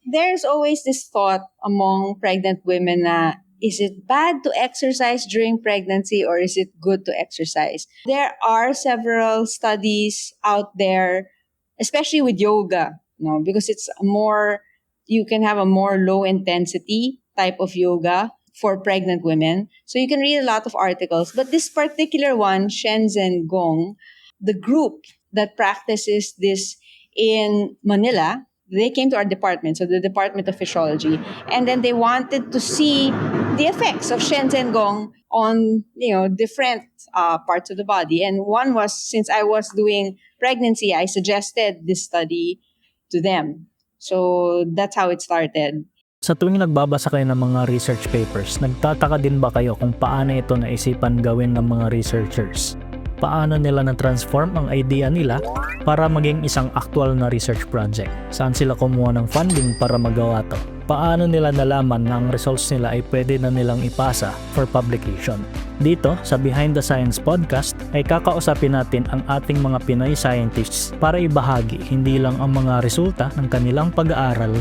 there's always this thought among pregnant women na, is it bad to exercise during pregnancy or is it good to exercise? There are several studies out there, especially with yoga, because it's more, you can have a more low intensity type of yoga for pregnant women. So you can read a lot of articles. But this particular one, Shenzhen Gong, the group that practices this in Manila, they came to our department, so the Department of Physiology, and then they wanted to see the effects of Shenzhen Gong on different parts of the body. And one was, since I was doing pregnancy, I suggested this study to them. So that's how it started. Sa tuwing nagbabasa kayo ng mga research papers, nagtataka din ba kayo kung paano ito naisipan gawin ng mga researchers? Paano nila na-transform ang idea nila para maging isang actual na research project? Saan sila kumuha ng funding para magawa to? Paano nila nalaman na ang results nila ay pwede na nilang ipasa for publication? Dito sa Behind the Science podcast ay kakausapin natin ang ating mga Pinoy scientists para ibahagi hindi lang ang mga resulta ng kanilang pag-aaral,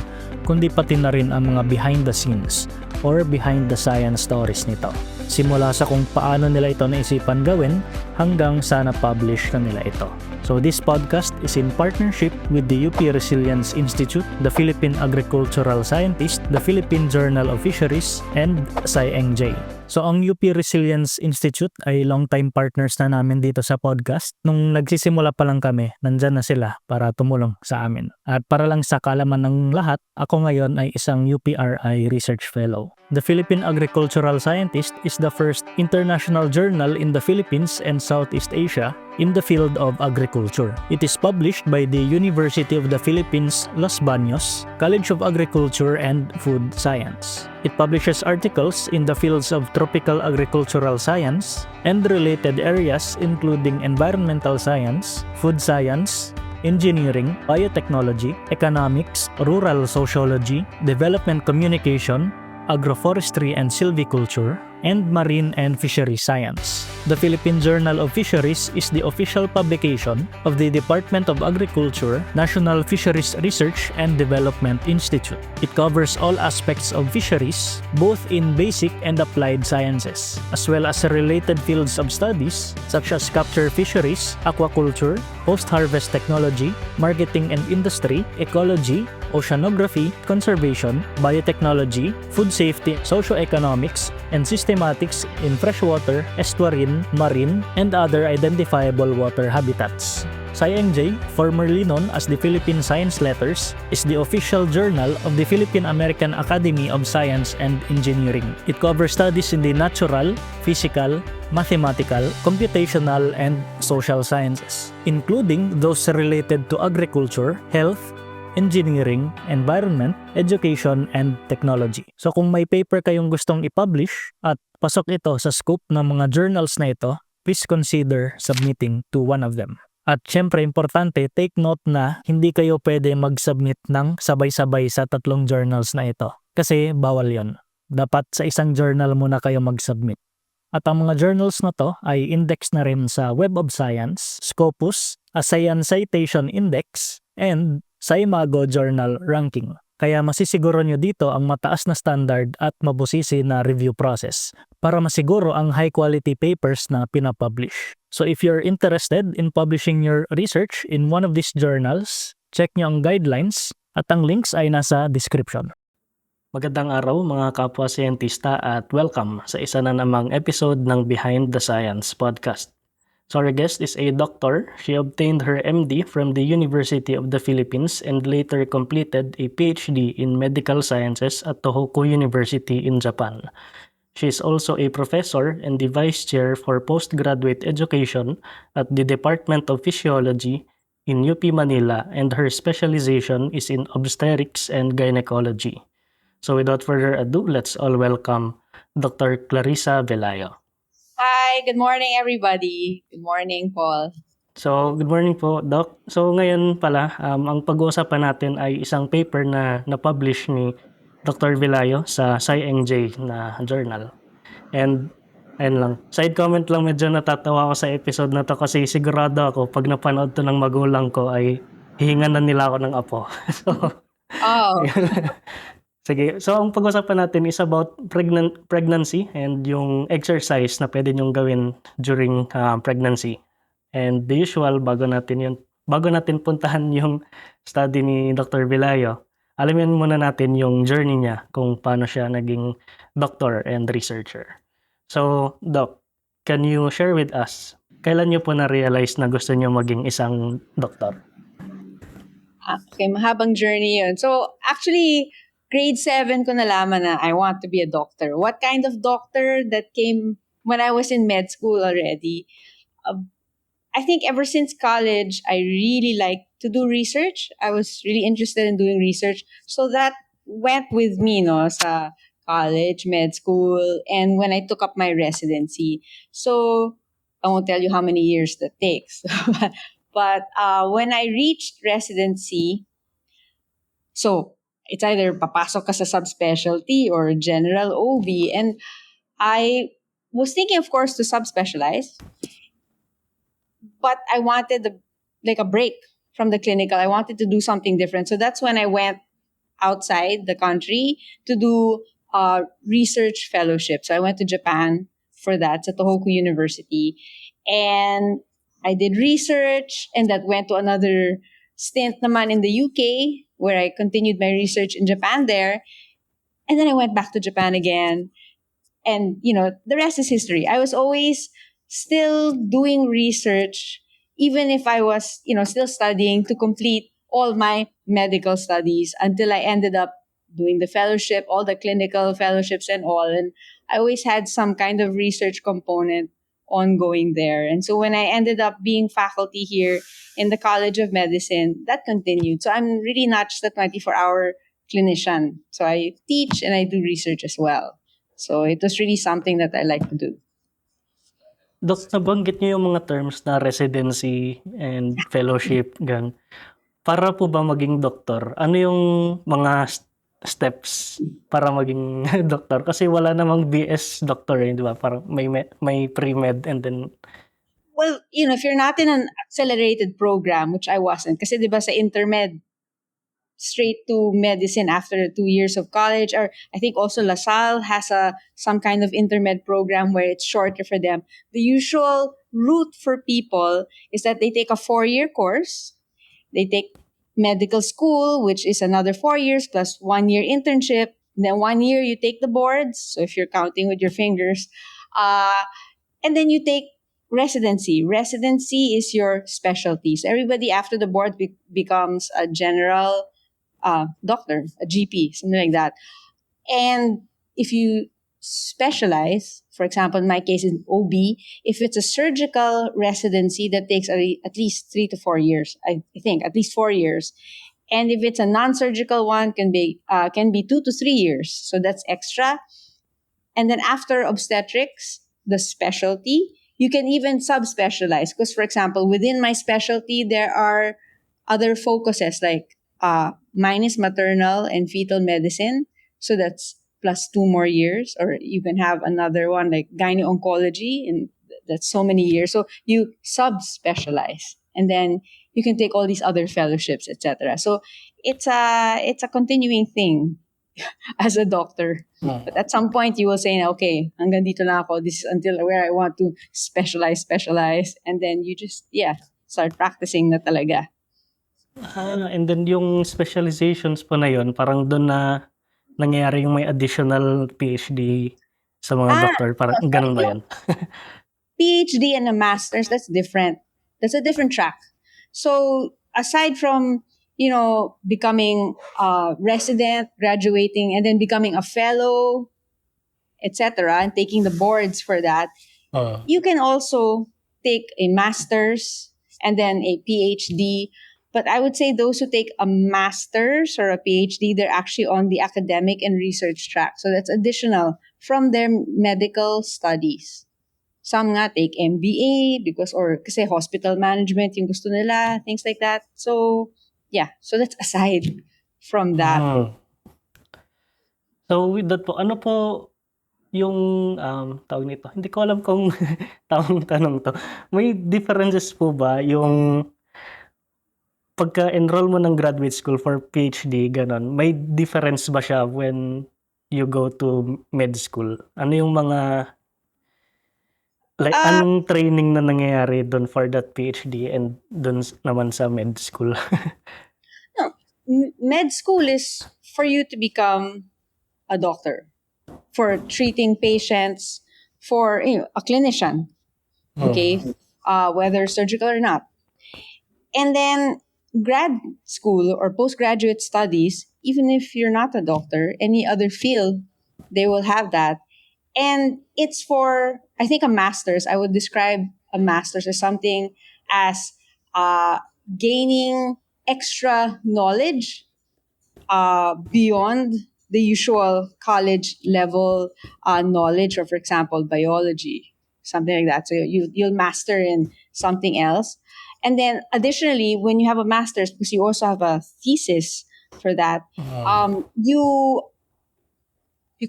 kundi pati na rin ang mga behind the scenes or behind the science stories nito. Simula sa kung paano nila ito naisipan gawin hanggang sa na-publish na nila ito. So this podcast is in partnership with the UP Resilience Institute, the Philippine Agricultural Scientist, the Philippine Journal of Fisheries, and SciEngJ. So ang UP Resilience Institute ay long-time partners na namin dito sa podcast. Nung nagsisimula pa lang kami, nandyan na sila para tumulong sa amin. At para lang sa kaalaman ng lahat, ako ngayon ay isang UPRI Research Fellow. The Philippine Agricultural Scientist is the first international journal in the Philippines and Southeast Asia in the field of agriculture. It is published by the University of the Philippines, Los Baños, College of Agriculture and Food Science. It publishes articles in the fields of tropical agricultural science and related areas including environmental science, food science, engineering, biotechnology, economics, rural sociology, development communication, agroforestry and silviculture, and marine and fishery science. The Philippine Journal of Fisheries is the official publication of the Department of Agriculture, National Fisheries Research and Development Institute. It covers all aspects of fisheries, both in basic and applied sciences, as well as related fields of studies such as capture fisheries, aquaculture, post-harvest technology, marketing and industry, ecology, oceanography, conservation, biotechnology, food safety, socio-economics, and systematics in freshwater, estuarine, marine, and other identifiable water habitats. SciEngJ, formerly known as the Philippine Science Letters, is the official journal of the Philippine American Academy of Science and Engineering. It covers studies in the natural, physical, mathematical, computational, and social sciences, including those related to agriculture, health, engineering, environment, education, and technology. So kung may paper kayong gustong i-publish at pasok ito sa scope ng mga journals na ito, please consider submitting to one of them. At syempre, importante, take note na hindi kayo pwede mag-submit ng sabay-sabay sa 3 journals na ito. Kasi bawal yon. Dapat sa isang journal muna kayo mag-submit. At ang mga journals na to ay index na rin sa Web of Science, Scopus, ASEAN Citation Index, and sa Imago Journal Ranking. Kaya masisiguro nyo dito ang mataas na standard at mabusisi na review process para masiguro ang high quality papers na pinapublish. So if you're interested in publishing your research in one of these journals, check nyo ang guidelines at ang links ay nasa description. Magandang araw mga kapwa siyentista at welcome sa isa na namang episode ng Behind the Science podcast. So our guest is a doctor. She obtained her MD from the University of the Philippines and later completed a PhD in medical sciences at Tohoku University in Japan. She is also a professor and the vice chair for postgraduate education at the Department of Physiology in UP Manila, and her specialization is in obstetrics and gynecology. So without further ado, let's all welcome Dr. Clarissa Velayo. Hi, good morning everybody. Good morning, Paul. So, good morning po, Doc. So, ngayon pala, ang pag-uusapan natin ay isang paper na na-publish ni Dr. Velayo sa SciEngJ na journal. And, ayun lang. Side comment lang, medyo natatawa ako sa episode na to kasi sigurado ako pag napanood to ng magulang ko ay hihingan na nila ako ng apo. So, Oh, Sige, so ang pag-usapan natin is about pregnancy and yung exercise na pwede niyong gawin during pregnancy. And the usual, bago natin puntahan yung study ni Dr. Vilayo, alamin muna natin yung journey niya kung paano siya naging doctor and researcher. So, Doc, can you share with us, kailan niyo po na-realize na gusto niyo maging isang doktor? okay, mahabang journey yun. So, actually, grade 7 ko nalaman na I want to be a doctor. What kind of doctor? That came when I was in med school already. I think ever since college, I really liked to do research. I was really interested in doing research. So that went with me, no, sa college, med school, and when I took up my residency. So I won't tell you how many years that takes. But when I reached residency, so it's either papasok ka sa subspecialty or general OB. And I was thinking, of course, to subspecialize. But I wanted a break from the clinical. I wanted to do something different. So that's when I went outside the country to do research fellowship. So I went to Japan for that, sa Tohoku University. And I did research, and that went to another stint naman in the UK, where I continued my research in Japan there. And then I went back to Japan again. And, the rest is history. I was always still doing research, even if I was, still studying to complete all my medical studies until I ended up doing the fellowship, all the clinical fellowships and all. And I always had some kind of research component ongoing there. And so when I ended up being faculty here in the College of Medicine, that continued. So I'm really not just a 24-hour clinician. So I teach and I do research as well. So it was really something that I like to do. Doc, nabanggit niyo yung mga terms na residency and fellowship, gan. Para po ba maging doktor, ano yung mga steps para maging doktor? Kasi wala namang BS doctor, di ba? Parang may pre-med and then... Well, if you're not in an accelerated program, which I wasn't, kasi di ba sa intermed, straight to medicine after 2 years of college, or I think also LaSalle has some kind of intermed program where it's shorter for them. The usual route for people is that they take a 4-year course, they take medical school, which is another 4 years plus 1 year internship, then 1 year you take the boards, so if you're counting with your fingers, and then you take residency. Residency is your specialty. So everybody after the board becomes a general doctor, a GP, something like that. And if you specialize, for example, in my case in OB, if it's a surgical residency, that takes at least 3 to 4 years. I think at least 4 years. And if it's a non-surgical one, can be 2 to 3 years. So that's extra. And then after obstetrics, the specialty, you can even subspecialize. Because, for example, within my specialty, there are other focuses like mine is maternal and fetal medicine. So that's plus 2 more years. Or you can have another one like gyne-oncology, and that's so many years. So you subspecialize. And then you can take all these other fellowships, etc. So it's a continuing thing as a doctor. But at some point, you will say, okay, hanggang dito lang ako. This is until where I want to specialize. And then you just, start practicing na talaga. And then yung specializations po na yun, parang doon na nangyayari yung may additional PhD sa mga doctor. Parang ganun ba yan? PhD and a master's, that's different. That's a different track. So aside from, becoming a resident, graduating, and then becoming a fellow, etc., and taking the boards for that, you can also take a master's and then a PhD. But I would say those who take a master's or a PhD, they're actually on the academic and research track. So that's additional from their medical studies. Some nga take MBA kasi hospital management yung gusto nila, things like that. So, so that's aside from that. So with that po, ano po yung tawag nito? Hindi ko alam kung tamang tanong to. May differences po ba yung pagka-enroll mo ng graduate school for PhD, ganon, may difference ba siya when you go to med school? Ano yung mga, like, Uh, anong training na nangyayari doon for that PhD and doon naman sa med school? no, med school is for you to become a doctor, for treating patients, for a clinician, okay, whether surgical or not. And then grad school or postgraduate studies, even if you're not a doctor, any other field, they will have that. And it's for, I think, a master's. I would describe a master's as something as uh, gaining extra knowledge beyond the usual college level knowledge, or for example, biology, something like that. So you'll master in something else. And then additionally, when you have a master's, because you also have a thesis for that, you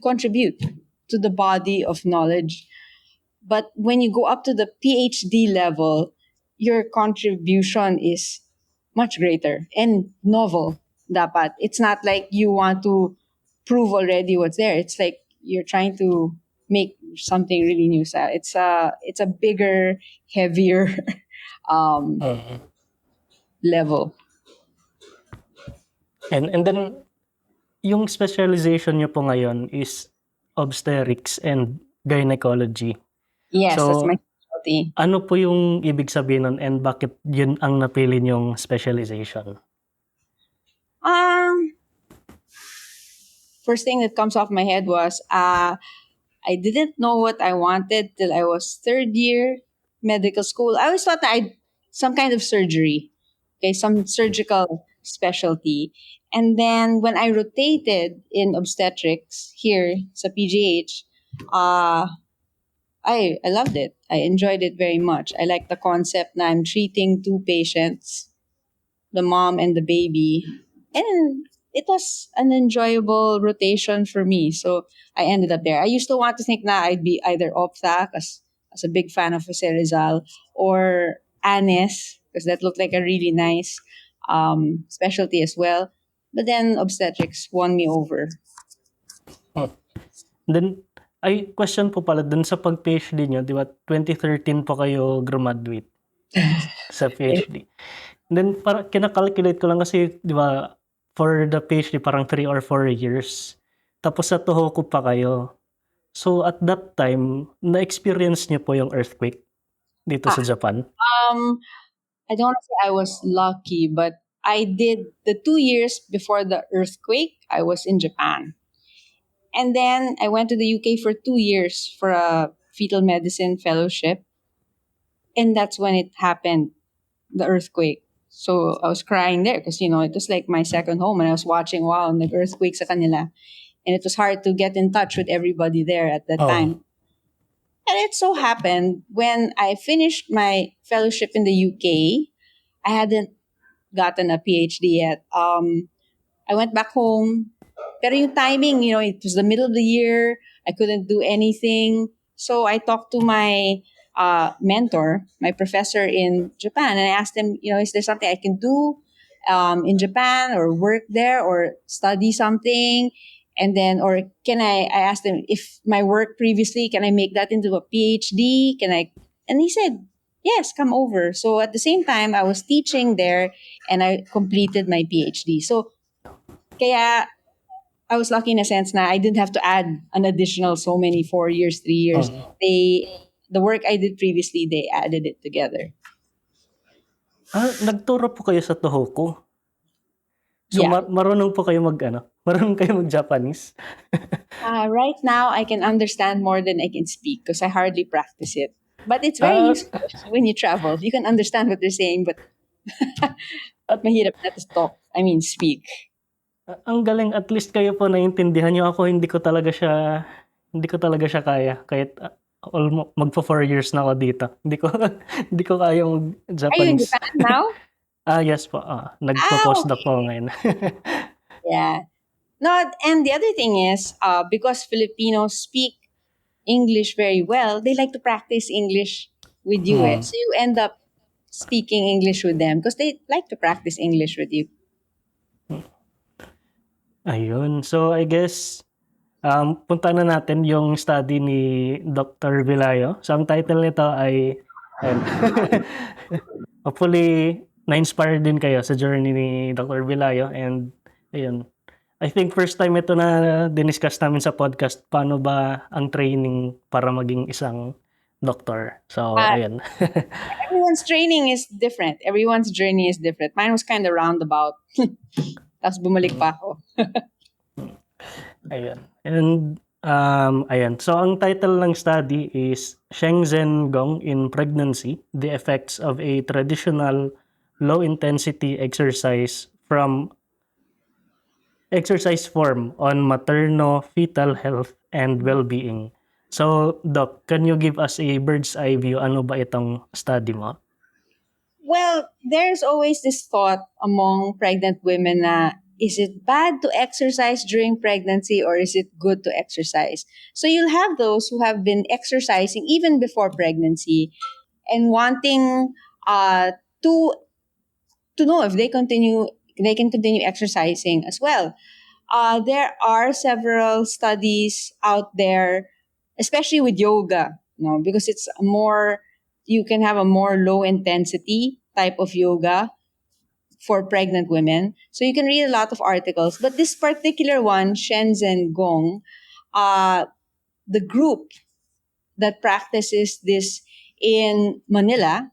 contribute to the body of knowledge. But when you go up to the PhD level, your contribution is much greater and novel. Dapat. It's not like you want to prove already what's there. It's like you're trying to make something really new. So it's a bigger, heavier um, level. And then, yung specialization niyo po ngayon is obstetrics and gynecology. Yes, that's So, my specialty. ano po yung ibig sabihin nun and bakit yun ang napili niyong specialization? First thing that comes off my head was I didn't know what I wanted till I was third year medical school. I always thought that I some kind of surgery, okay, some surgical specialty. And then when I rotated in obstetrics here sa PGH, I loved it. I enjoyed it very much. I like the concept na I'm treating two patients, the mom and the baby. And it was an enjoyable rotation for me. So I ended up there. I used to want to think na I'd be either ophtha, as a big fan of Jose Rizal, or ANES, because that looked like a really nice specialty as well. But then obstetrics won me over. Then, ay, question po pala, dun sa pag-PhD nyo, di ba, 2013 po kayo graduate sa PhD. Then, kinakalculate ko lang kasi, di ba, for the PhD, parang 3 or 4 years. Tapos sa Tohoku pa kayo. So, at that time, na-experience nyo po yung earthquake dito sa Japan? I don't want to say I was lucky, but I did the 2 years before the earthquake, I was in Japan. And then I went to the UK for 2 years for a fetal medicine fellowship. And that's when it happened, the earthquake. So I was crying there because, it was like my second home. And I was watching, wow, nag-earthquake sa kanila. And it was hard to get in touch with everybody there at that time. And it so happened, when I finished my fellowship in the UK, I hadn't gotten a PhD yet. I went back home. Pero yung timing, it was the middle of the year. I couldn't do anything. So I talked to my mentor, my professor in Japan, and I asked him, is there something I can do in Japan or work there or study something? And then, or I asked him if my work previously, can I make that into a PhD? And he said, yes, come over. So at the same time, I was teaching there and I completed my PhD. So, kaya I was lucky in a sense na I didn't have to add an additional so many 4 years, 3 years. The work I did previously, they added it together. Nagturo po kayo sa Tohoku? So, Yeah. marunong po kayo marunong kayo mag-Japanese? Right now, I can understand more than I can speak because I hardly practice it. But it's very useful when you travel. You can understand what they're saying, but mahirap na to talk. Speak. Ang galing, at least kayo po naiintindihan niyo ako. Hindi ko talaga siya kaya. Kahit magpo 4 years na ako dito. Hindi ko kaya mag-Japanese. Are you in Japan now? Yes po. Nagpo-postdoc po ngayon. Yeah. No, and the other thing is, because Filipinos speak English very well, they like to practice English with you. So you end up speaking English with them because they like to practice English with you. Ayun. So, I guess, punta na natin yung study ni Dr. Vilayo. So, ang title nito ay, ayun. Hopefully, na-inspire din kayo sa journey ni Dr. Vilayo. And, ayun. I think first time ito na diniscuss namin sa podcast, paano ba ang training para maging isang doktor. So, Uh, ayun. Everyone's training is different. Everyone's journey is different. Mine was kind of roundabout. Tapos bumalik pa ako. Ayun. And, ayan. So, ang title ng study is Shenzhen Gong in Pregnancy, the Effects of a Traditional Low-Intensity Exercise Form on Materno-Fetal Health and Well-Being. So, Doc, can you give us a bird's eye view? Ano ba itong study mo? Well, there's always this thought among pregnant women na is it bad to exercise during pregnancy or is it good to exercise? So you'll have those who have been exercising even before pregnancy and wanting to know if they can continue exercising as well. There are several studies out there, especially with yoga, because it's more, you can have a more low intensity type of yoga for pregnant women. So you can read a lot of articles. But this particular one, Shenzhen Gong, the group that practices this in Manila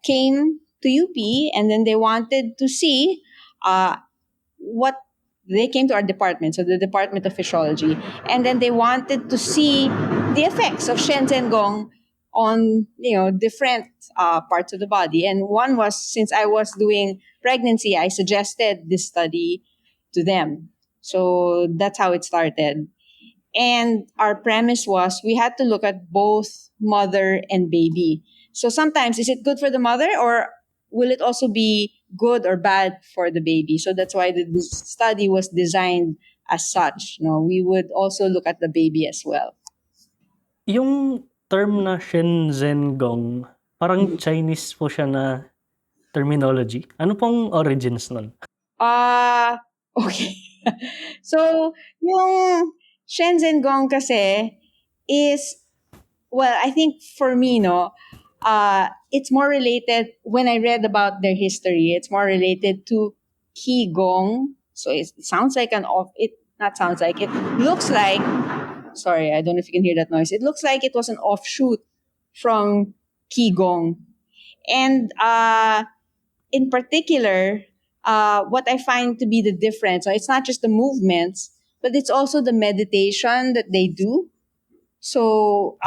came to UP and then they wanted to see what they came to our department, so the Department of Physiology, and then they wanted to see the effects of Shenzhen Gong on different parts of the body. And one was, since I was doing pregnancy, I suggested this study to them. So that's how it started. And our premise was we had to look at both mother and baby. So sometimes, is it good for the mother or will it also be good or bad for the baby? So that's why this study was designed as such. We would also look at the baby as well. Yung term na Shenzhen Gong, parang Chinese po siya na terminology. Ano pong origins nun? Okay. So, yung Shenzhen Gong kasi is, well, I think for me, it's more related, when I read about their history, it's more related to Qigong. So it sounds like it looks like, sorry, I don't know if you can hear that noise. It looks like it was an offshoot from Qigong. And in particular, what I find to be the difference, so it's not just the movements, but it's also the meditation that they do. So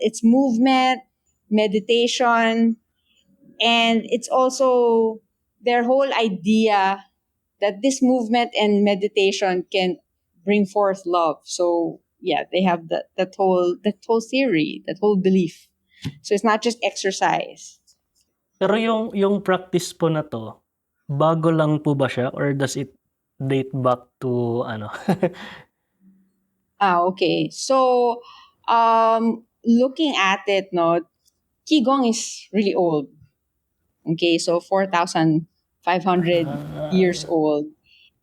it's movement, meditation, and it's also their whole idea that this movement and meditation can bring forth love. So yeah, they have that whole theory, that whole belief. So it's not just exercise. Pero yung practice po na to, bago lang po ba siya or does it date back to ano? Okay. So looking at it, Qigong is really old. Okay, so 4,500 years old.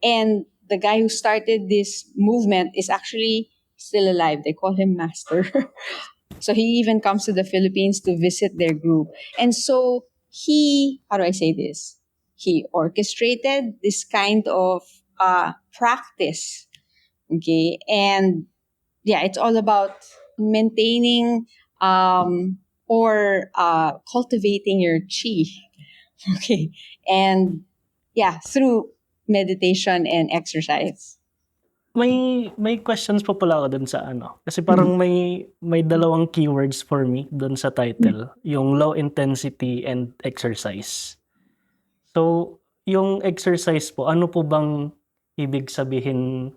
And the guy who started this movement is actually still alive. They call him Master. So he even comes to the Philippines to visit their group. And so how do I say this? He orchestrated this kind of practice. Okay, and yeah, it's all about maintaining or cultivating your chi. Okay, and yeah, through meditation and exercise. May questions pa pala ako dun sa ano. Kasi parang may dalawang keywords for me dun sa title. Yung low intensity and exercise. So, yung exercise po, ano po bang ibig sabihin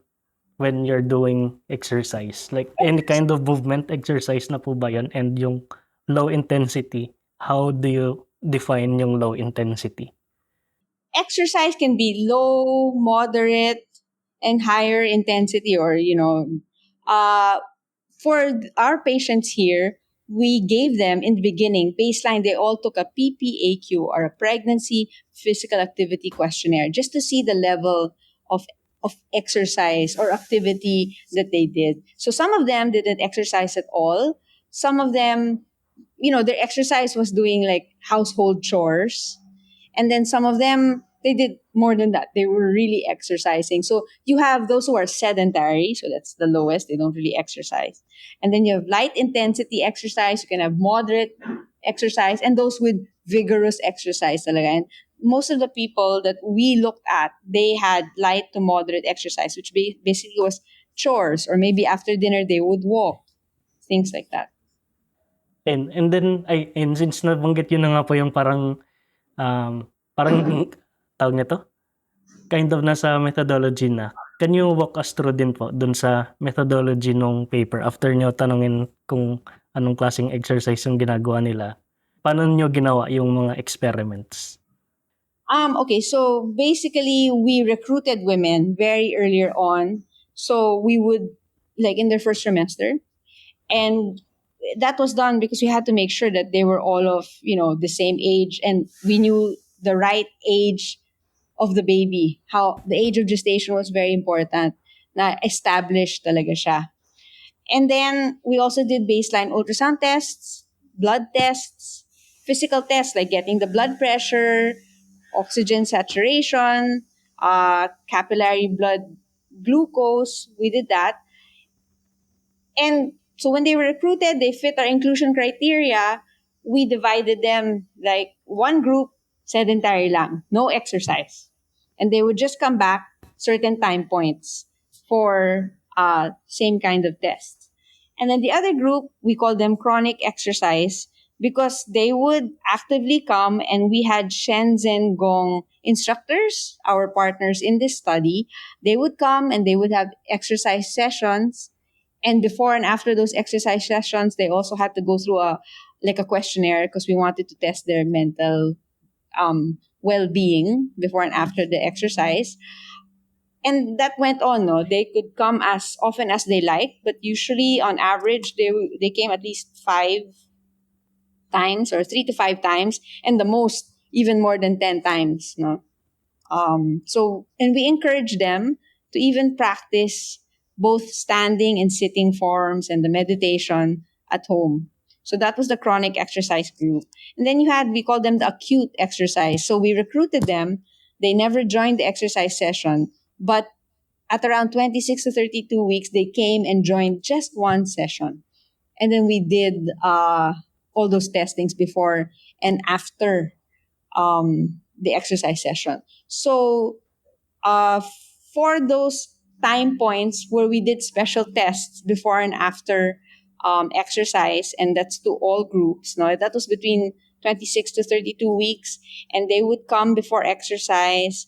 when you're doing exercise? Like any kind of movement exercise na po ba yun? And yung low intensity, how do you define yung low intensity? Exercise can be low, moderate, and higher intensity, or for our patients here, we gave them in the beginning, baseline, they all took a PPAQ, or a pregnancy physical activity questionnaire, just to see the level of exercise or activity that they did. So some of them didn't exercise at all. Some of them, their exercise was doing like household chores. And then some of them, they did more than that. They were really exercising. So you have those who are sedentary, so that's the lowest, they don't really exercise. And then you have light intensity exercise, you can have moderate exercise, and those with vigorous exercise talaga. And most of the people that we looked at, they had light to moderate exercise, which basically was chores, or maybe after dinner they would walk, things like that. And then and since nabanggit yun na nga po yung parang tawag nito, kind of nasa methodology na. Can you walk us through din po dun sa methodology nung paper after nyo tanungin kung anong klaseng exercise yung ginagawa nila? Paano nyo ginawa yung mga experiments? Okay, so basically we recruited women very earlier on. So we would, like in their first trimester, and that was done because we had to make sure that they were all of, the same age, and we knew the right age of the baby. How the age of gestation was very important. Na established talaga siya. And then we also did baseline ultrasound tests, blood tests, physical tests like getting the blood pressure, oxygen saturation, capillary blood glucose. We did that. And so when they were recruited, they fit our inclusion criteria. We divided them like one group, sedentary lang, no exercise. And they would just come back certain time points for same kind of tests. And then the other group, we call them chronic exercise because they would actively come, and we had Shenzhen Gong instructors, our partners in this study. They would come and they would have exercise sessions. And before and after those exercise sessions, they also had to go through a questionnaire because we wanted to test their mental well-being before and after the exercise. And that went on, no? They could come as often as they like, but usually on average, they came at least 5 times or 3 to 5 times, and the most, even more than 10 times, no? And we encourage them to even practice both standing and sitting forms and the meditation at home. So that was the chronic exercise group. And then we call them the acute exercise. So we recruited them. They never joined the exercise session, but at around 26 to 32 weeks, they came and joined just one session. And then we did all those testings before and after the exercise session. So for those time points where we did special tests before and after exercise, and that's to all groups. No, that was between 26 to 32 weeks, and they would come before exercise.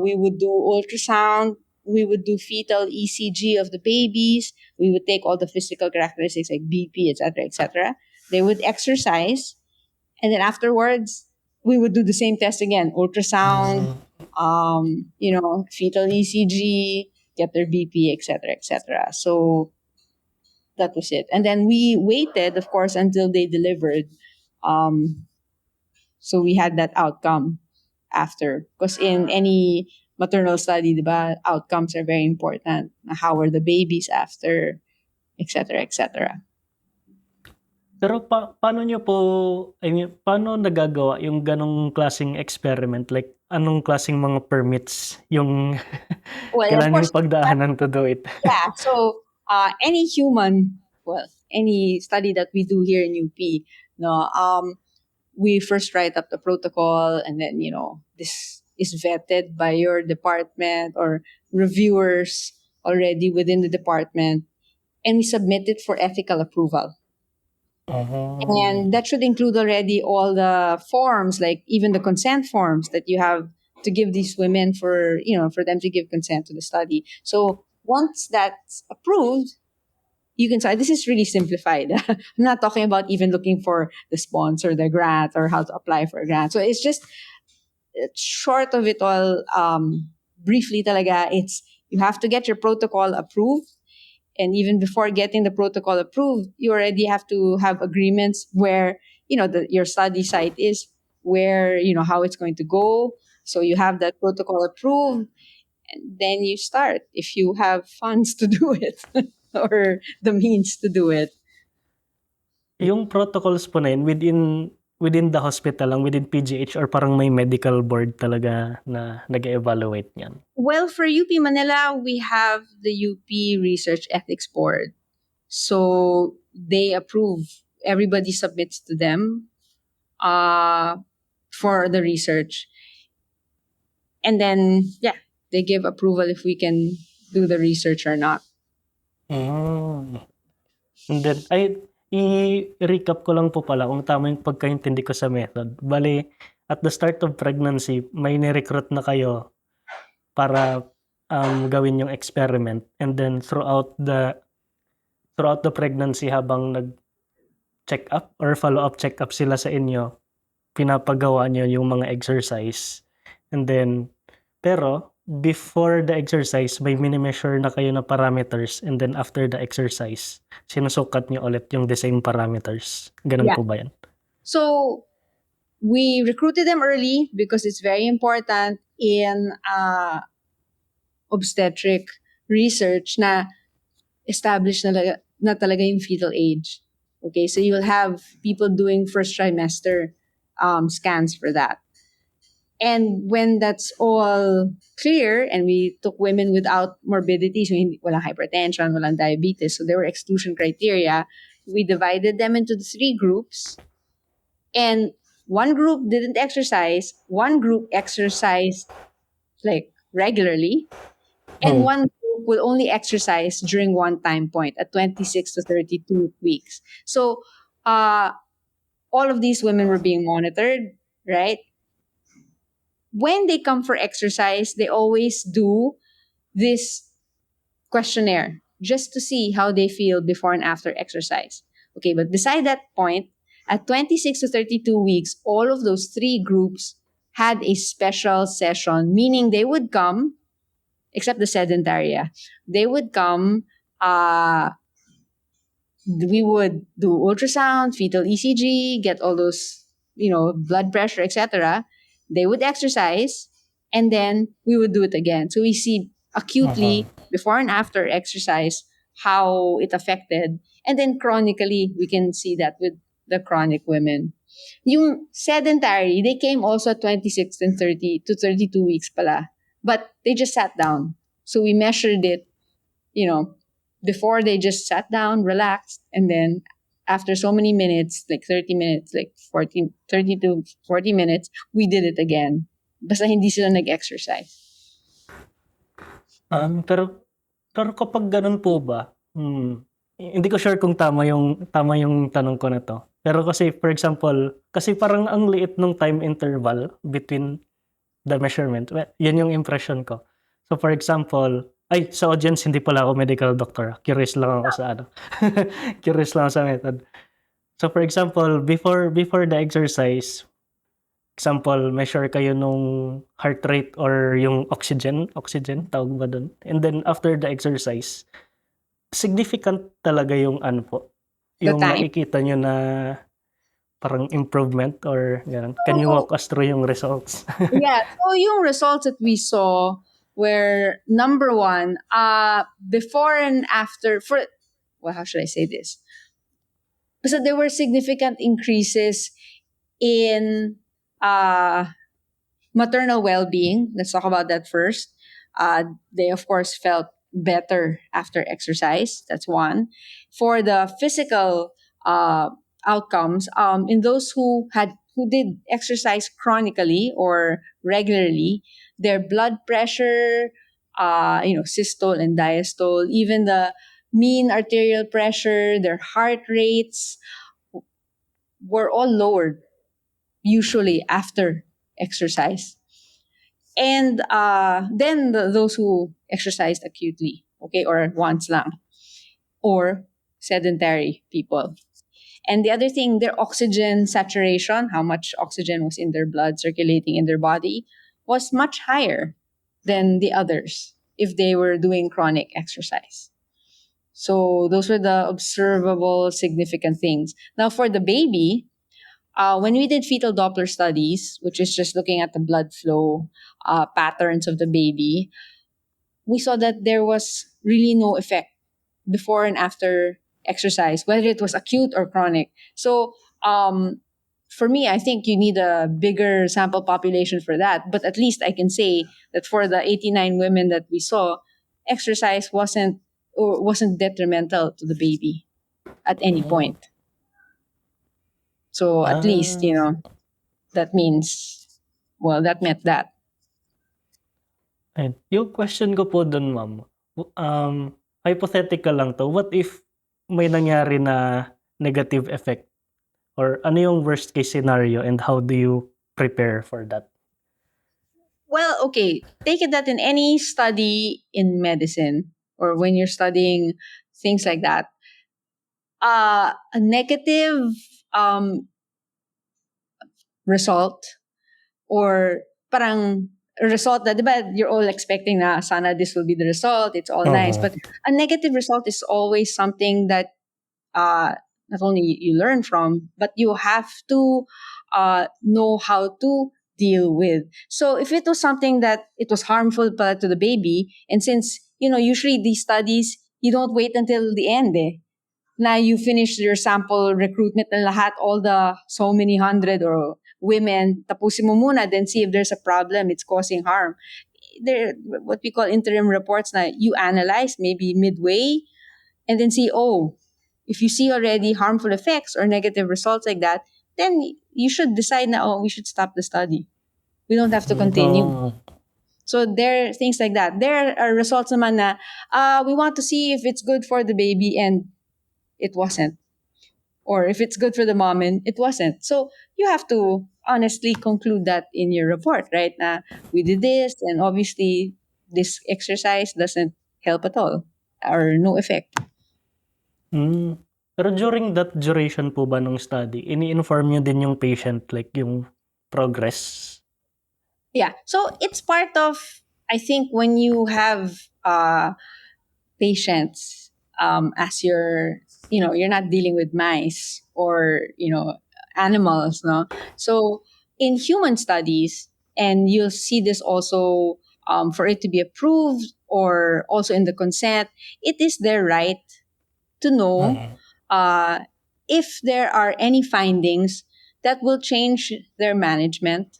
We would do ultrasound. We would do fetal ECG of the babies. We would take all the physical characteristics like BP, etc., etc. They would exercise, and then afterwards, we would do the same test again: ultrasound, fetal ECG, get their BP, etc., etc. So that was it. And then we waited, of course, until they delivered. So we had that outcome after. Because in any maternal study, diba, outcomes are very important. How are the babies after, etc., etc. Pero paano nyo po, paano nagagawa yung ganong klaseng experiment? Like, anong klaseng mga permits yung kailangan yung pagdaanan to do it? Yeah, so any study that we do here in UP, we first write up the protocol, and then, this is vetted by your department or reviewers already within the department, and we submit it for ethical approval. And that should include already all the forms, like even the consent forms that you have to give these women for them to give consent to the study. So once that's approved, you can start. This is really simplified. I'm not talking about even looking for the sponsor, the grant, or how to apply for a grant. So it's just short of it all. Briefly, talaga, it's you have to get your protocol approved. And even before getting the protocol approved, you already have to have agreements where, your study site is, where, how it's going to go. So you have that protocol approved, and then you start if you have funds to do it or the means to do it. Yung protocols po na yun, within the hospital lang, within PGH, or parang may medical board talaga na nag-evaluate niyan? Well, for UP Manila, we have the UP Research Ethics Board. So they approve. Everybody submits to them for the research. And then, they give approval if we can do the research or not. And then, i-recap ko lang po pala kung tama yung pagkaintindi ko sa method. Bali, at the start of pregnancy, may ni-recruit na kayo para gawin yung experiment. And then, throughout the pregnancy, habang nag-check up or follow-up check-up sila sa inyo, pinapagawa nyo yung mga exercise. And then, pero, before the exercise, may mini-measure na kayo na parameters, and then after the exercise, sinusukat nyo ulit yung the same parameters. Ganun po ba yan? So, we recruited them early because it's very important in obstetric research na establish na talaga yung fetal age. Okay, so you'll have people doing first trimester scans for that. And when that's all clear, and we took women without morbidity, so walang hypertension, walang diabetes, so there were exclusion criteria, we divided them into the 3 groups. And one group didn't exercise, one group exercised like regularly, and one group will only exercise during one time point at 26 to 32 weeks. So all of these women were being monitored, right? When they come for exercise, they always do this questionnaire just to see how they feel before and after exercise. Okay, but beside that point, at 26 to 32 weeks, all of those 3 groups had a special session, meaning they would come, except the sedentary, they would come, we would do ultrasound, fetal ECG, get all those, blood pressure, etc. They would exercise, and then we would do it again. So we see acutely, before and after exercise, how it affected. And then chronically, we can see that with the chronic women. Yung sedentary, they came also at 26 and 30 to 32 weeks pala. But they just sat down. So we measured it, before they just sat down, relaxed, and then after so many minutes, like 30 minutes, like 30 to 40 minutes, we did it again. Basta hindi sila nag-exercise. Pero kapag ganun po ba, hindi ko sure kung tama yung tanong ko na to. Pero kasi, for example, kasi parang ang liit nung time interval between the measurement. Well, yan yung impression ko. So for example, sa audience, hindi pala ako medical doctor. Curious lang ako sa Curious lang ako sa method. So for example, before the exercise, measure kayo nung heart rate or yung oxygen, tawag ba dun? And then after the exercise, significant talaga yung yung nakikita nyo na parang improvement or gano'n. Can you walk us through yung results? Yeah, so yung results that we saw were, number 1, before and after, how should I say this? So there were significant increases in maternal well-being. Let's talk about that first. They, of course, felt better after exercise. That's one. For the physical outcomes, in those who did exercise chronically or regularly, their blood pressure, systole and diastole, even the mean arterial pressure, their heart rates were all lowered, usually after exercise. And then those who exercised acutely, okay, or once lang, or sedentary people. And the other thing, their oxygen saturation, how much oxygen was in their blood circulating in their body, was much higher than the others if they were doing chronic exercise. So those were the observable significant things. Now for the baby, when we did fetal Doppler studies, which is just looking at the blood flow patterns of the baby, we saw that there was really no effect before and after exercise, whether it was acute or chronic. So for me, I think you need a bigger sample population for that. But at least I can say that for the 89 women that we saw, exercise wasn't detrimental to the baby at any Oh. point. So at least, Ah, that means, well, that meant that. And yung question ko po dun, ma'am, hypothetical lang 'to, what if may nangyari na negative effect or ano yung worst case scenario and how do you prepare for that? Well, okay, take it that in any study in medicine or when you're studying things like that, a negative um, result or parang a result that, diba, you're all expecting na sana this will be the result, it's all nice. Oo. But a negative result is always something that not only you learn from, but you have to know how to deal with. So if it was something that it was harmful to the baby, and since, usually these studies, you don't wait until the end na you finish your sample recruitment ng lahat, all the so many hundred or women, tapusin mo muna, then see if there's a problem, it's causing harm. There, what we call interim reports na you analyze maybe midway and then see, oh, if you see already harmful effects or negative results like that, then you should decide na, oh, we should stop the study. We don't have to continue. oh. So there are things like that. There are results naman na we want to see if it's good for the baby and it wasn't. Or if it's good for the mom and it wasn't. So you have to honestly conclude that in your report, right? Na we did this and obviously this exercise doesn't help at all or no effect. Pero during that duration po ba nung study, ini-inform niyo din yung patient like yung progress? Yeah. So it's part of, I think, when you have patients as you're not dealing with mice or, animals, no? So in human studies, and you'll see this also for it to be approved or also in the consent, it is their right to know Mm. if there are any findings that will change their management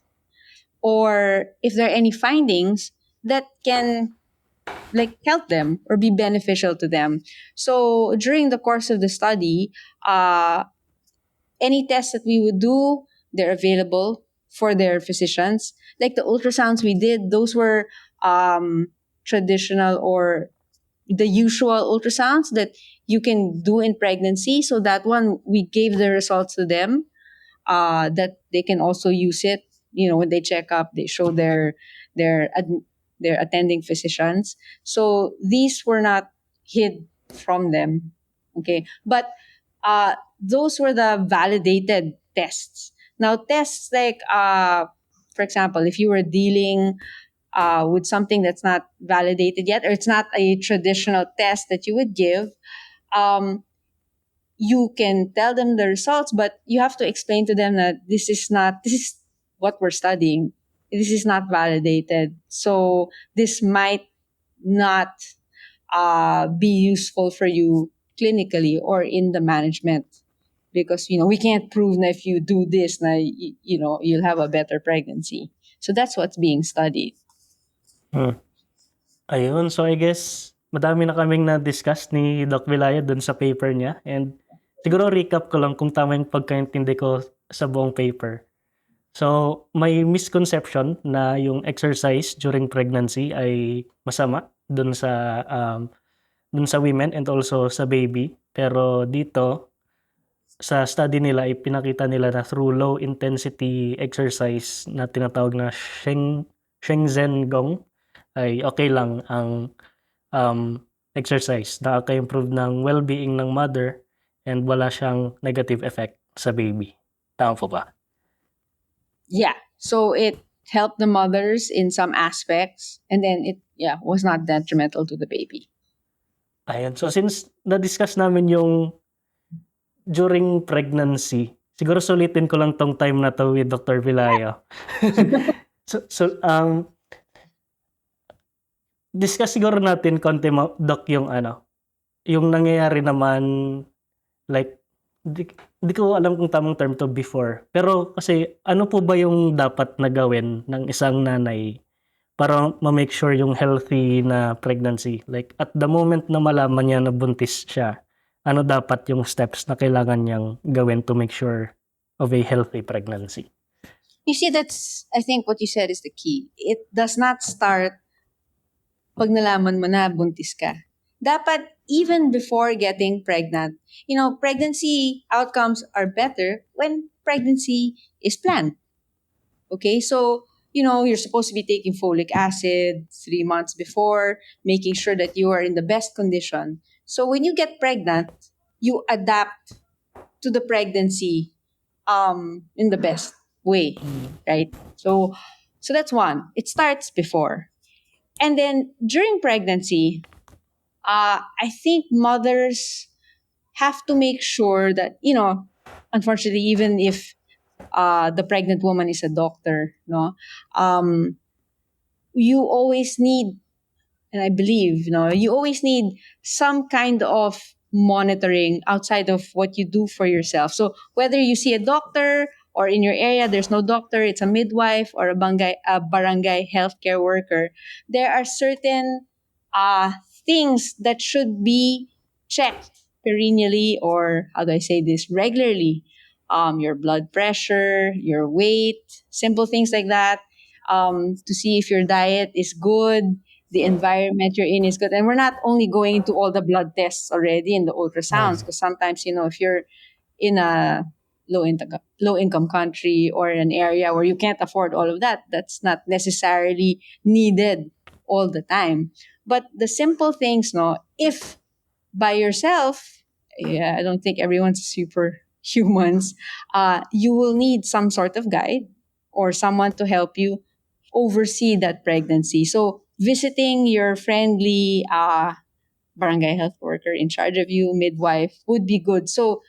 or if there are any findings that can like help them or be beneficial to them. So during the course of the study, any tests that we would do, they're available for their physicians. Like the ultrasounds we did, those were traditional or the usual ultrasounds that you can do in pregnancy. So that one, we gave the results to them that they can also use it. When they check up, they show their ad- their attending physicians. So these were not hid from them. Okay, but those were the validated tests. Now tests like, for example, if you were dealing with something that's not validated yet, or it's not a traditional test that you would give, um, you can tell them the results, but you have to explain to them that this is what we're studying. This is not validated. So this might not be useful for you clinically or in the management because, we can't prove that if you do this, na, you'll have a better pregnancy. So that's what's being studied. Ayun, so I guess madami na kaming na-discuss ni Doc Vilaya dun sa paper niya and siguro recap ko lang kung tama yung pagkaintindi ko sa buong paper. So, may misconception na yung exercise during pregnancy ay masama dun sa women and also sa baby. Pero dito, sa study nila, ipinakita nila na through low intensity exercise na tinatawag na Shenzhen Gong ay okay lang ang exercise. Nakaka-improve ng well-being ng mother and wala siyang negative effect sa baby. Tama po ba? Yeah. So it helped the mothers in some aspects, and then it was not detrimental to the baby. Ayan. So since na-discuss namin yung during pregnancy, siguro sulitin ko lang tong time na to with Dr. Vilayo. So, discuss siguro natin konti Doc, yung yung nangyayari naman, like, di ko alam kung tamang term to before. Pero kasi ano po ba yung dapat na gawin ng isang nanay para ma-make sure yung healthy na pregnancy? Like, at the moment na malaman niya na buntis siya, ano dapat yung steps na kailangan niyang gawin to make sure of a healthy pregnancy? You see, I think what you said is the key. It does not start pag nalaman mo na buntis ka. Dapat, even before getting pregnant, pregnancy outcomes are better when pregnancy is planned. Okay, so, you're supposed to be taking folic acid 3 months before, making sure that you are in the best condition. So when you get pregnant, you adapt to the pregnancy in the best way, right? So that's one. It starts before. And then during pregnancy, I think mothers have to make sure that, unfortunately, even if the pregnant woman is a doctor, no, you always need, and I believe, you always need some kind of monitoring outside of what you do for yourself. So whether you see a doctor or in your area there's no doctor, it's a midwife or a barangay healthcare worker, there are certain things that should be checked perennially, or how do I say this, regularly. Your blood pressure, your weight, simple things like that, to see if your diet is good, the environment you're in is good. And we're not only going into all the blood tests already and the ultrasounds, because sometimes, if you're in a low income country or an area where you can't afford all of that, that's not necessarily needed all the time. But the simple things, no, if by yourself, yeah, I don't think everyone's super humans, you will need some sort of guide or someone to help you oversee that pregnancy. So visiting your friendly barangay health worker in charge of you, midwife, would be good. So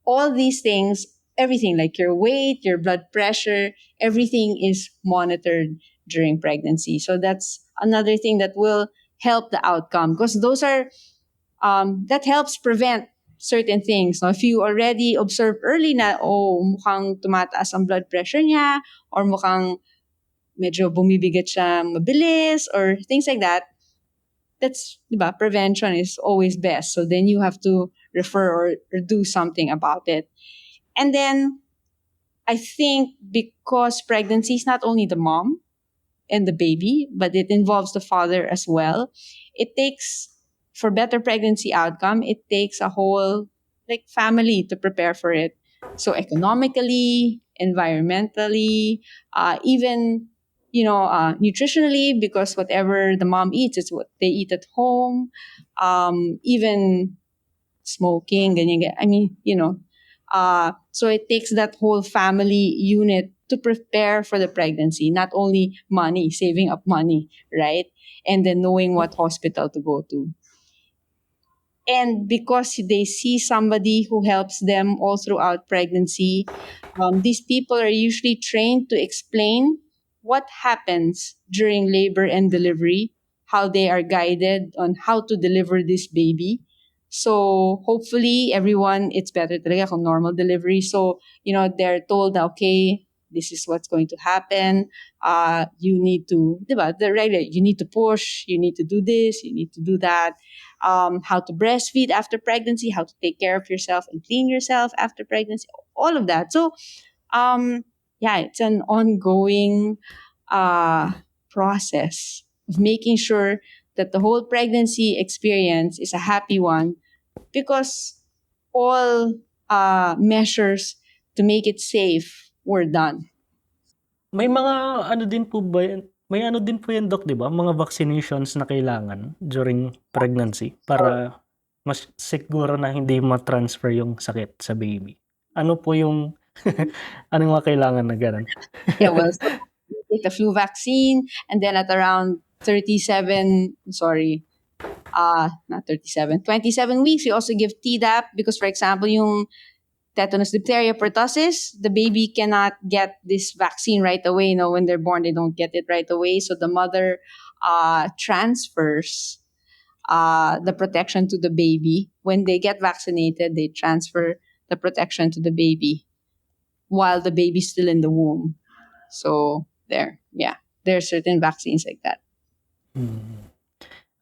all these things, everything like your weight, your blood pressure, everything is monitored during pregnancy. So that's another thing that will help the outcome, because those are that helps prevent certain things. No? If you already observe early na, mukhang tumataas ang blood pressure niya, or mukhang medyo bumibigat siya mabilis, or things like that, that's, diba, prevention is always best. So then you have to refer or do something about it. And then I think because pregnancy is not only the mom and the baby, but it involves the father as well, it takes, for better pregnancy outcome, it takes a whole family to prepare for it. So economically, environmentally, even nutritionally, because whatever the mom eats is what they eat at home. Even smoking, ganyan. I mean, so it takes that whole family unit to prepare for the pregnancy. Not only money, saving up money, right? And then knowing what hospital to go to. And because they see somebody who helps them all throughout pregnancy, these people are usually trained to explain what happens during labor and delivery, how they are guided on how to deliver this baby. So hopefully everyone, it's better talaga kung normal delivery. So, they're told, okay, this is what's going to happen. You need to, diba, you need to push, you need to do this, you need to do that. How to breastfeed after pregnancy, how to take care of yourself and clean yourself after pregnancy, all of that. So, it's an ongoing process of making sure that the whole pregnancy experience is a happy one, because all measures to make it safe were done. May mga din po ba yan? May din po yan, Doc, di ba? Mga vaccinations na kailangan during pregnancy para mas siguro na hindi ma-transfer yung sakit sa baby. Ano po yung anong mga kailangan na ganun? Yeah, well, so you take the flu vaccine, and then at around 37, sorry, not 37, 27 weeks. We also give Tdap because, for example, yung tetanus, diphtheria, pertussis, the baby cannot get this vaccine right away. You know, when they're born, they don't get it right away. So the mother transfers the protection to the baby. When they get vaccinated, they transfer the protection to the baby while the baby's still in the womb. So there are certain vaccines like that.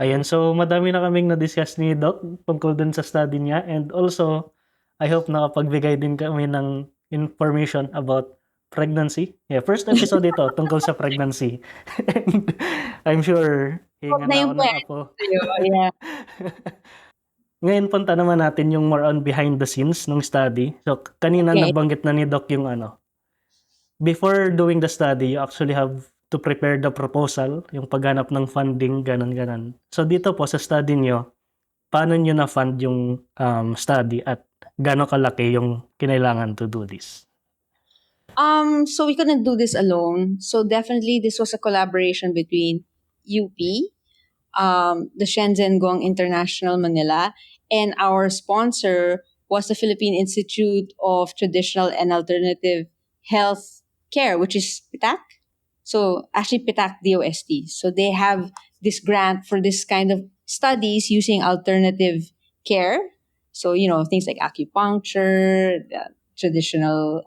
Ayan, so madami na kaming na-discuss ni Doc tungkol dun sa study niya, and also I hope nakapagbigay din kami ng information about pregnancy. Yeah, first episode ito tungkol sa pregnancy. And I'm sure hinga Huwag na na yung ako ng apo. Yeah. Ngayon punta naman natin yung more on behind the scenes ng study. So kanina Okay. nabanggit na ni Doc yung before doing the study, you actually have to prepare the proposal, yung paghanap ng funding, ganon. So dito po sa study nyo, paano nyo na-fund yung study at gano'ng kalaki yung kinailangan to do this? So we couldn't do this alone. So definitely this was a collaboration between UP, the Shenzhen Gong International Manila, and our sponsor was the Philippine Institute of Traditional and Alternative Health Care, which is PITAC. So actually PITAC DOST. So they have this grant for this kind of studies using alternative care. So, you know, things like acupuncture, traditional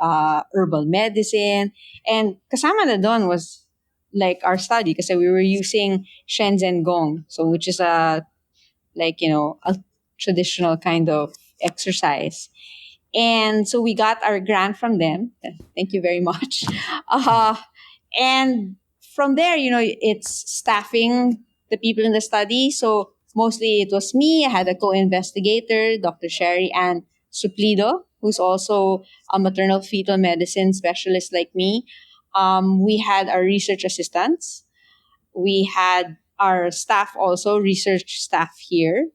herbal medicine. And kasama na doon was like our study kasi we were using Shenzhen Gong, so which is a traditional kind of exercise. And so we got our grant from them. Thank you very much. And from there, you know, it's staffing the people in the study. So mostly it was me. I had a co-investigator, Dr. Sherry Ann Suplido, who's also a maternal fetal medicine specialist like me. We had our research assistants. We had our staff also, research staff here.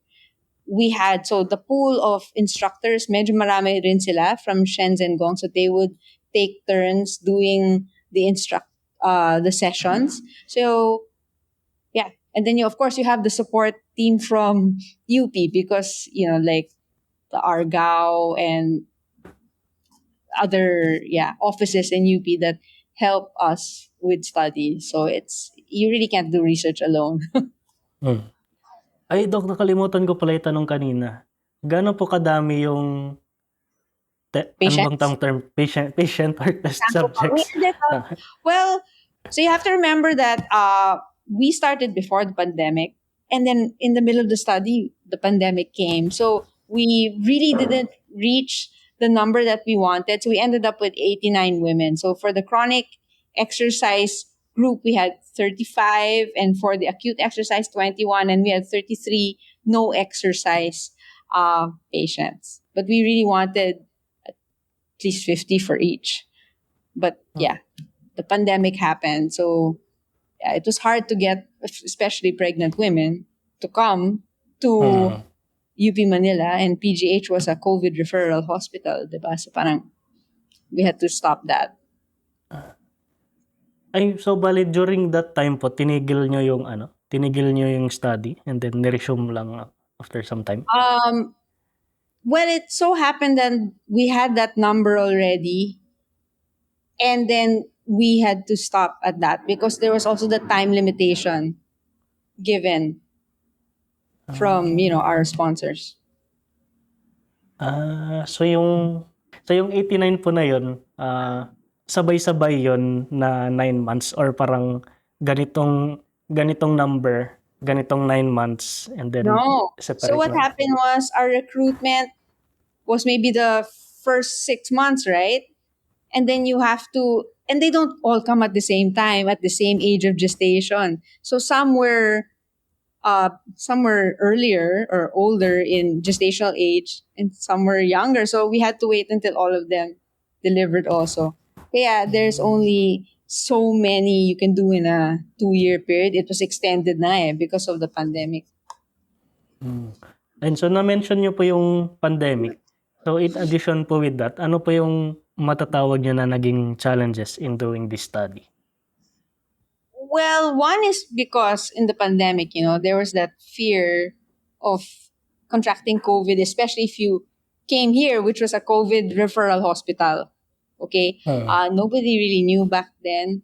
We had, so the pool of instructors, medyo marami rin sila from Shenzhen Gong. So they would take turns doing the sessions. So, yeah. And then of course, you have the support team from UP because, you know, like the Argao and other offices in UP that help us with study. So you really can't do research alone. Ay, Doc, nakalimutan ko pala itanong kanina. Gaano po kadami yung ano bang term? Patient or test subjects? Well, so you have to remember that we started before the pandemic, and then in the middle of the study, the pandemic came. So we really didn't reach the number that we wanted. So we ended up with 89 women. So for the chronic exercise group, we had 35, and for the acute exercise, 21, and we had 33 no exercise patients. But we really wanted at least 50 for each. But yeah, the pandemic happened. So yeah, it was hard to get, especially pregnant women, to come to UP Manila, and PGH was a COVID referral hospital, diba? So parang we had to stop that. Ay, so bali during that time po, tinigil nyo yung study and then niresume lang after some time? Well, it so happened that we had that number already, and then we had to stop at that because there was also the time limitation given from, you know, our sponsors. So yung 89 po na yun, sabay-sabay yun na 9 months or parang ganitong number, ganitong 9 months and then No. separate So what lang? happened was our recruitment was maybe the first 6 months, right? And then you have to, and they don't all come at the same time, at the same age of gestation. So some were earlier or older in gestational age, and some were younger. So we had to wait until all of them delivered also. Yeah, there's only so many you can do in a 2-year period. It was extended na because of the pandemic. And so na-mention nyo po yung pandemic. So in addition po with that, ano po yung matatawag nyo na naging challenges in doing this study? Well, one is because in the pandemic, there was that fear of contracting COVID, especially if you came here, which was a COVID referral hospital. Okay? Nobody really knew back then,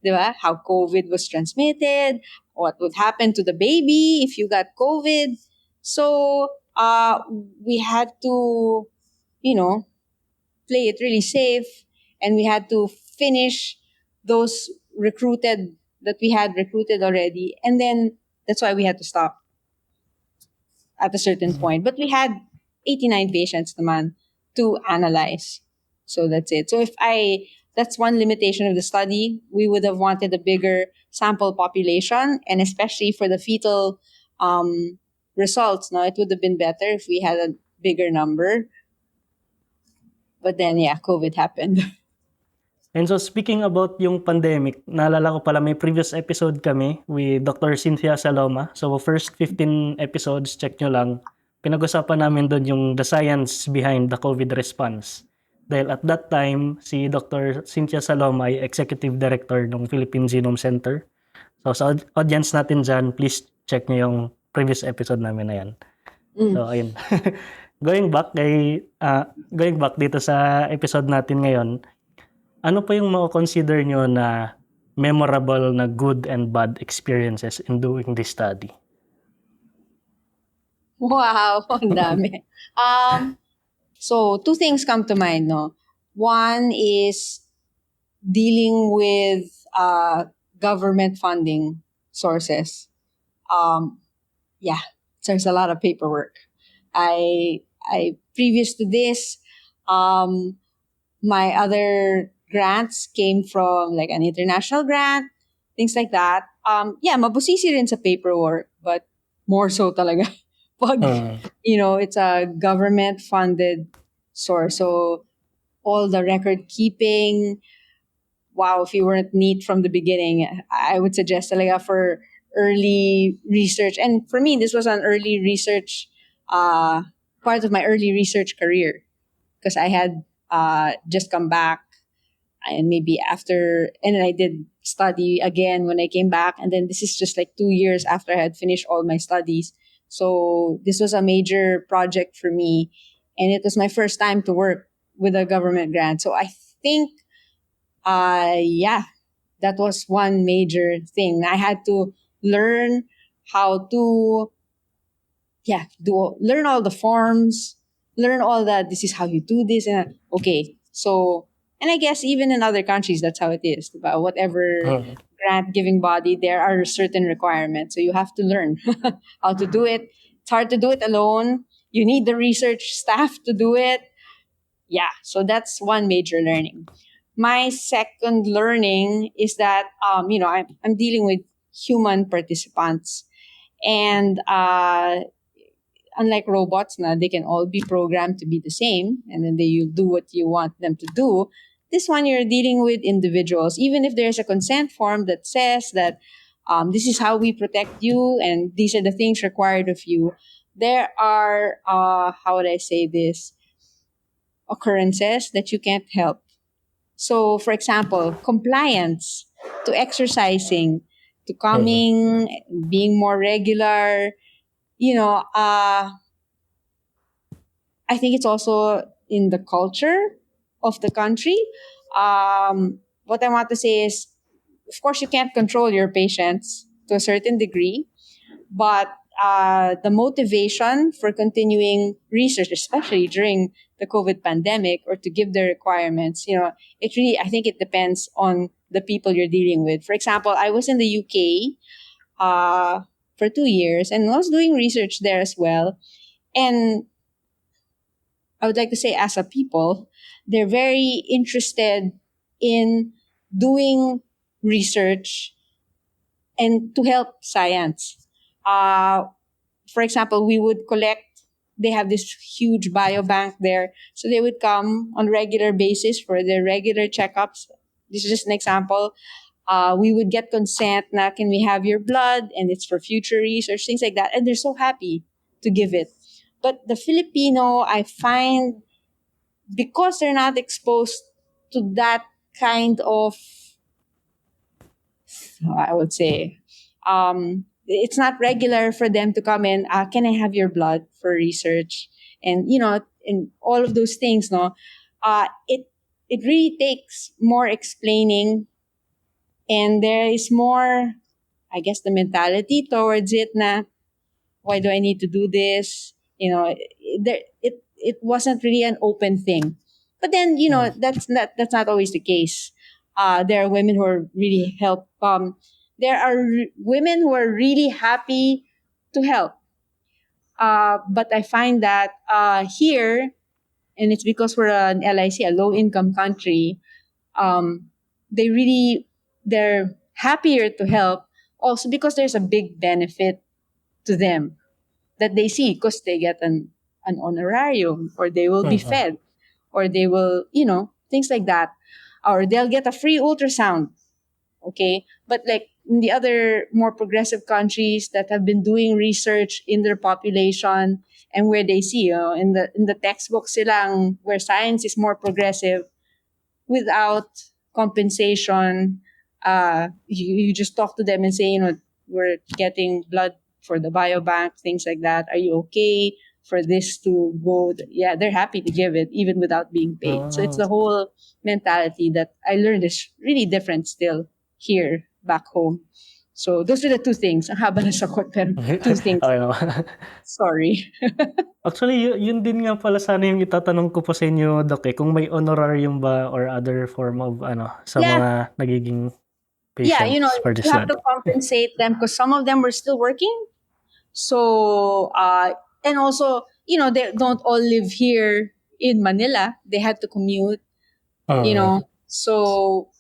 diba, how COVID was transmitted, what would happen to the baby if you got COVID. So we had to, you know, play it really safe, and we had to finish those recruited that we had recruited already, and then that's why we had to stop at a certain point. But we had 89 patients naman to analyze. So that's it. So that's one limitation of the study. We would have wanted a bigger sample population, and especially for the fetal results, no, it would have been better if we had a bigger number. But then, yeah, COVID happened. And so speaking about yung pandemic, naalala ko pala may previous episode kami with Dr. Cynthia Saloma. So first 15 episodes, check nyo lang. Pinag-usapan namin doon yung the science behind the COVID response. Dahil at that time, si Dr. Cynthia Saloma ay Executive Director ng Philippine Genome Center. So sa audience natin dyan, please check nyo yung previous episode namin na yan. So ayun. Going back dito sa episode natin ngayon, ano pa yung consider nyo na memorable na good and bad experiences in doing this study? Wow, ang dami. So two things come to mind, no? One is dealing with government funding sources. Yeah, there's a lot of paperwork. I previous to this, my other grants came from like an international grant, things like that. Yeah, mabusisi rin sa paperwork, but more so talaga pag, it's a government-funded source. So all the record keeping, wow, if you weren't neat from the beginning, I would suggest talaga for early research. And for me, this was an early research, part of my early research career, because I had just come back, and maybe after, and then I did study again when I came back, and then this is just like 2 years after I had finished all my studies. So this was a major project for me, and it was my first time to work with a government grant. So I think, yeah, that was one major thing. I had to learn how to, learn all the forms, learn all that. This is how you do this, and okay. So, and I guess even in other countries, that's how it is. About whatever grant giving body, there are certain requirements. So you have to learn how to do it. It's hard to do it alone. You need the research staff to do it. Yeah, so that's one major learning. My second learning is that, I'm dealing with human participants. And unlike robots, they can all be programmed to be the same, and then you'll do what you want them to do. This one, you're dealing with individuals. Even if there's a consent form that says that this is how we protect you and these are the things required of you, there are, how would I say this, occurrences that you can't help. So, for example, compliance to exercising, to coming, being more regular, I think it's also in the culture of the country. What I want to say is, of course, you can't control your patients to a certain degree, but the motivation for continuing research, especially during the COVID pandemic, or to give the requirements, it really, I think it depends on the people you're dealing with. For example, I was in the UK for 2 years and was doing research there as well. And I would like to say, as a people, they're very interested in doing research and to help science. For example, we would collect, they have this huge biobank there. So they would come on regular basis for their regular checkups. This is just an example. We would get consent na, can we have your blood? And it's for future research, things like that. And they're so happy to give it. But the Filipino, I find, because they're not exposed to that kind of I would say. It's not regular for them to come in, can I have your blood for research? And, and all of those things, no? It really takes more explaining, and there is more, I guess, the mentality towards it na, why do I need to do this? It wasn't really an open thing. But then, that's not always the case. There are women who are really help. There are women who are really happy to help. But I find that here, and it's because we're an LIC, a low income country, um, they're happier to help, also because there's a big benefit to them that they see, because they get an honorarium, or they will be Mhm. fed, or they will, things like that, or they'll get a free ultrasound. Okay, but like in the other more progressive countries that have been doing research in their population, and where they see, in the textbooks silang, where science is more progressive, without compensation, you just talk to them and say, we're getting blood for the biobank, things like that. Are you okay for this to go? Yeah, they're happy to give it even without being paid. So it's Oh. the whole mentality that I learned is really different still here back home. So those are the two things. Ang haba na sagot, pero two things. Okay naman. Sorry. Actually, yun din nga pala sana yung itatanong ko po sa inyo, Doc, kung may honorarium ba or other form of sa Yeah, mga nagiging yeah, patients for you this have study. to compensate them because some of them were still working. So, and also, they don't all live here in Manila. They had to commute, So,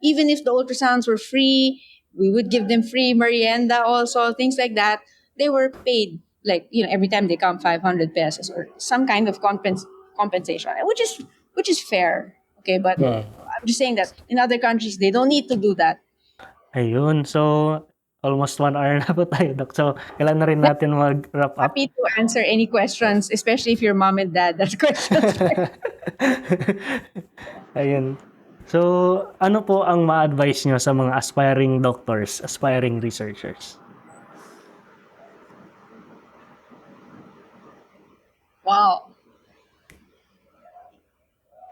even if the ultrasounds were free, we would give them free merienda also, things like that. They were paid, like, every time they come, 500 pesos or some kind of compensation, which is fair. Okay, but Mm. I'm just saying that in other countries, they don't need to do that. Ayun. So, almost 1 hour na po tayo, Doc. So, kailan na rin natin mag-wrap up? Happy to answer any questions, especially if your mom and dad has questions. Ayun. So, ano po ang ma-advise nyo sa mga aspiring doctors, aspiring researchers? Wow.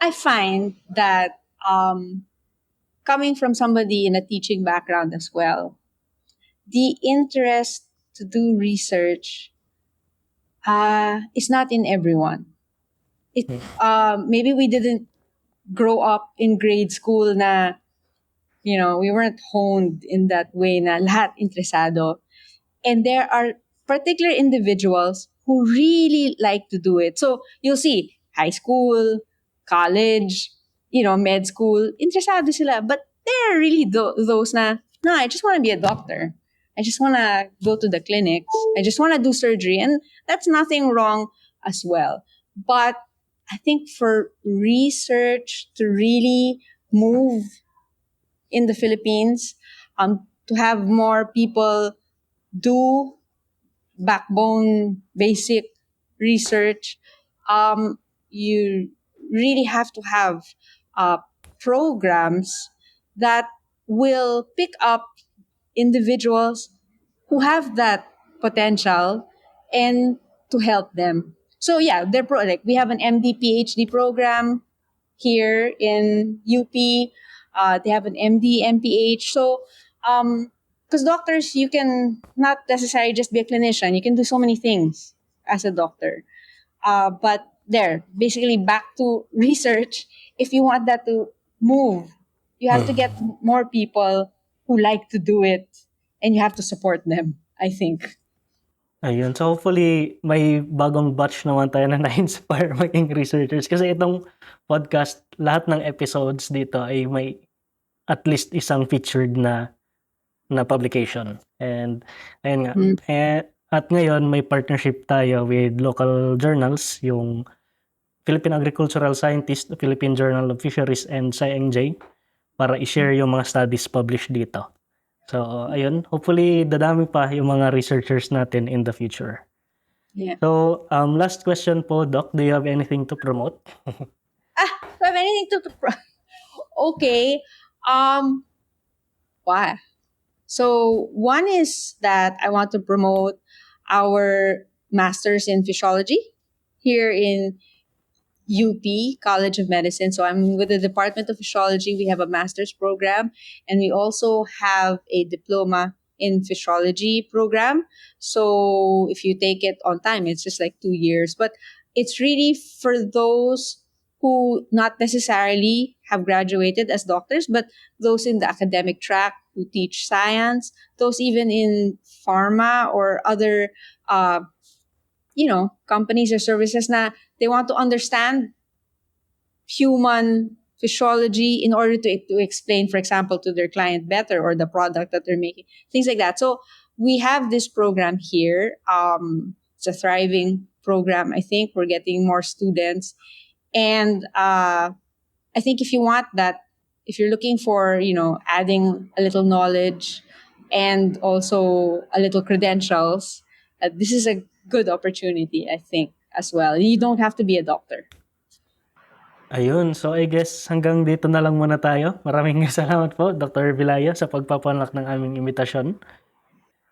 I find that coming from somebody in a teaching background as well, the interest to do research is not in everyone. Maybe we didn't grow up in grade school na, we weren't honed in that way na lahat interesado. And there are particular individuals who really like to do it. So you'll see high school, college, med school, interesado sila. But there are really those na, no, I just want to be a doctor. I just want to go to the clinics. I just want to do surgery. And that's nothing wrong as well. But I think for research to really move in the Philippines, to have more people do backbone basic research, you really have to have programs that will pick up individuals who have that potential and to help them. So yeah, like we have an MD PhD program here in UP. They have an MD MPH. So because doctors, you can not necessarily just be a clinician. You can do so many things as a doctor. But basically back to research. If you want that to move, you have to get more people who like to do it, and you have to support them, I think. Ayun. So, hopefully, may bagong batch naman tayo na na-inspire maging researchers. Kasi itong podcast, lahat ng episodes dito ay may at least isang featured na publication. And, ayun nga. At ngayon, may partnership tayo with local journals, yung Philippine Agricultural Scientist, the Philippine Journal of Fisheries, and SciNJ, para i-share yung mga studies published dito. So, ayun. Hopefully, dadami pa yung mga researchers natin in the future. Yeah. So, last question po, Doc. Do you have anything to promote? Do I have anything to okay. Why? So one is that I want to promote our masters in physiology here in UP College of Medicine. So I'm with the Department of Physiology. We have a master's program, and we also have a diploma in physiology program. So if you take it on time, it's just like 2 years. But it's really for those who not necessarily have graduated as doctors, but those in the academic track who teach science, those even in pharma or other companies or services na they want to understand human physiology in order to explain, for example, to their client better or the product that they're making, things like that. So we have this program here. It's a thriving program. I think we're getting more students. And I think if you want that, if you're looking for, adding a little knowledge and also a little credentials, this is a good opportunity, I think, as well. You don't have to be a doctor. Ayun, so I guess hanggang dito na lang muna tayo. Maraming salamat po, Dr. Vilaya, sa pagpapanlak ng aming imitasyon.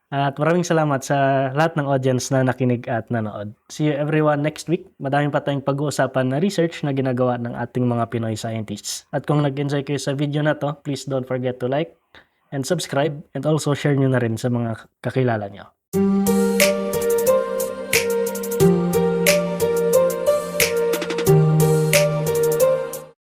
At maraming salamat sa lahat ng audience na nakinig at nanood. See you everyone next week. Madaming pa tayong pag-uusapan na research na ginagawa ng ating mga Pinoy scientists. At kung nag-enjoy kayo sa video na to, please don't forget to like and subscribe and also share nyo na rin sa mga kakilala nyo.